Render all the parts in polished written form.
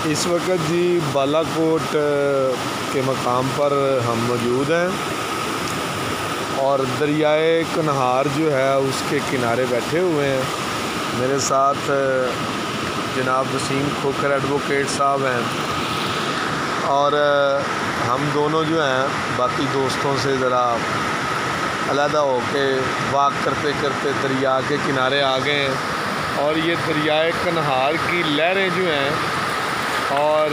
اس وقت جی بالا کوٹ کے مقام پر ہم موجود ہیں اور دریائے کنہار جو ہے اس کے کنارے بیٹھے ہوئے ہیں. میرے ساتھ جناب وسیم کھوکھر ایڈوکیٹ صاحب ہیں اور ہم دونوں جو ہیں باقی دوستوں سے ذرا علیحدہ ہو کے واک کرتے کرتے دریا کے کنارے آ گئے ہیں اور یہ دریائے کنہار کی لہریں جو ہیں اور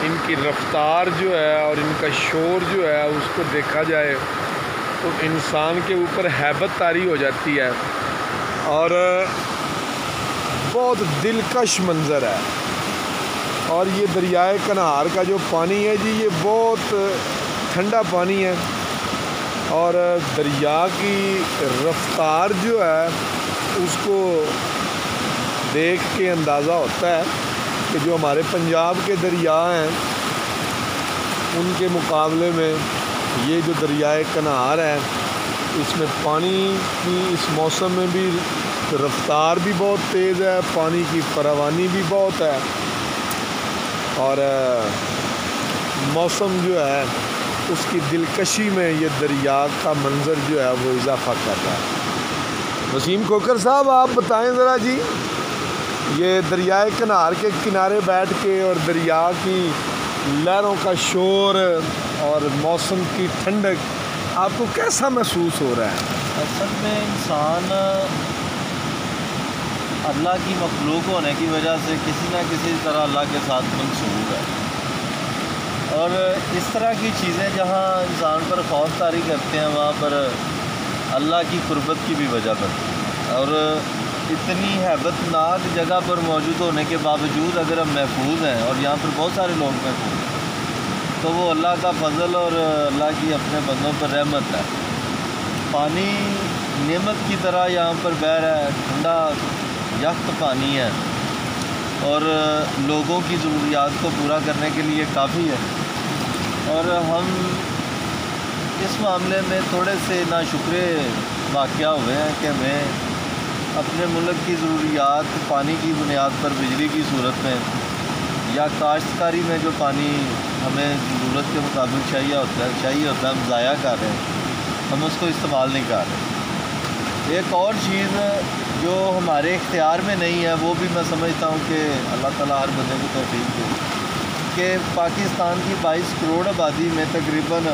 ان کی رفتار جو ہے اور ان کا شور جو ہے اس کو دیکھا جائے تو انسان کے اوپر ہیبت طاری ہو جاتی ہے اور بہت دلکش منظر ہے. اور یہ دریائے کنہار کا جو پانی ہے جی یہ بہت ٹھنڈا پانی ہے اور دریا کی رفتار جو ہے اس کو دیکھ کے اندازہ ہوتا ہے کہ جو ہمارے پنجاب کے دریا ہیں ان کے مقابلے میں یہ جو دریائے کنہار ہے اس میں پانی کی اس موسم میں بھی رفتار بھی بہت تیز ہے, پانی کی فراوانی بھی بہت ہے اور موسم جو ہے اس کی دلکشی میں یہ دریا کا منظر جو ہے وہ اضافہ کر رہا ہے. وسیم کھوکھر صاحب آپ بتائیں ذرا جی, یہ دریائے کنہار کے کنارے بیٹھ کے اور دریا کی لہروں کا شور اور موسم کی ٹھنڈک آپ کو کیسا محسوس ہو رہا ہے؟ اصل میں انسان اللہ کی مخلوق ہونے کی وجہ سے کسی نہ کسی طرح اللہ کے ساتھ منسوب ہے اور اس طرح کی چیزیں جہاں انسان پر خوف طاری کرتے ہیں وہاں پر اللہ کی قربت کی بھی وجہ بنتی ہے. اور اتنی ہیبت ناک جگہ پر موجود ہونے کے باوجود اگر ہم محفوظ ہیں اور یہاں پر بہت سارے لوگ محفوظ ہیں تو وہ اللہ کا فضل اور اللہ کی اپنے بندوں پر رحمت ہے. پانی نعمت کی طرح یہاں پر بہہ رہا ہے, ٹھنڈا یخت پانی ہے اور لوگوں کی ضروریات کو پورا کرنے کے لیے کافی ہے. اور ہم اس معاملے میں تھوڑے سے ناشکرے واقع ہوئے ہیں کہ ہمیں اپنے ملک کی ضروریات پانی کی بنیاد پر بجلی کی صورت میں یا کاشتکاری میں جو پانی ہمیں ضرورت کے مطابق چاہیے ہوتا ہے ہم ضائع کر رہے ہیں, ہم اس کو استعمال نہیں کر رہے. ایک اور چیز جو ہمارے اختیار میں نہیں ہے وہ بھی میں سمجھتا ہوں کہ اللہ تعالیٰ ہر بندے کو توفیق دے کہ پاکستان کی 22 کروڑ آبادی میں تقریباً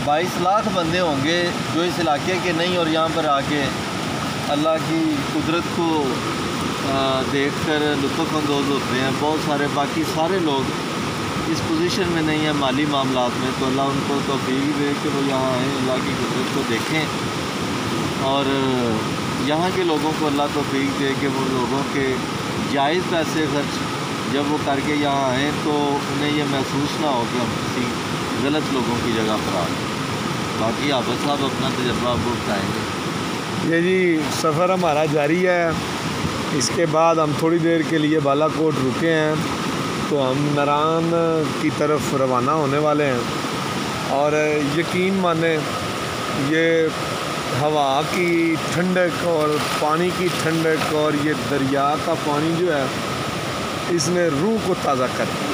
22 لاکھ بندے ہوں گے جو اس علاقے کے نہیں اور یہاں پر آ کے اللہ کی قدرت کو دیکھ کر لطف اندوز ہوتے ہیں. بہت سارے باقی سارے لوگ اس پوزیشن میں نہیں ہیں مالی معاملات میں, تو اللہ ان کو توفیق دے کہ وہ یہاں آئیں, اللہ کی قدرت کو دیکھیں اور یہاں کے لوگوں کو اللہ توفیق دے کہ وہ لوگوں کے جائز پیسے خرچ جب وہ کر کے یہاں آئیں تو انہیں یہ محسوس نہ ہو کہ ہم کسی غلط لوگوں کی جگہ پر آ گئے. باقی عابد صاحب اپنا تجربہ آپ کو بتائیں گے. یہ جی سفر ہمارا جاری ہے, اس کے بعد ہم تھوڑی دیر کے لیے بالا کوٹ رکے ہیں تو ہم نران کی طرف روانہ ہونے والے ہیں اور یقین مانیں یہ ہوا کی ٹھنڈک اور پانی کی ٹھنڈک اور یہ دریا کا پانی جو ہے اس نے روح کو تازہ کر دیا.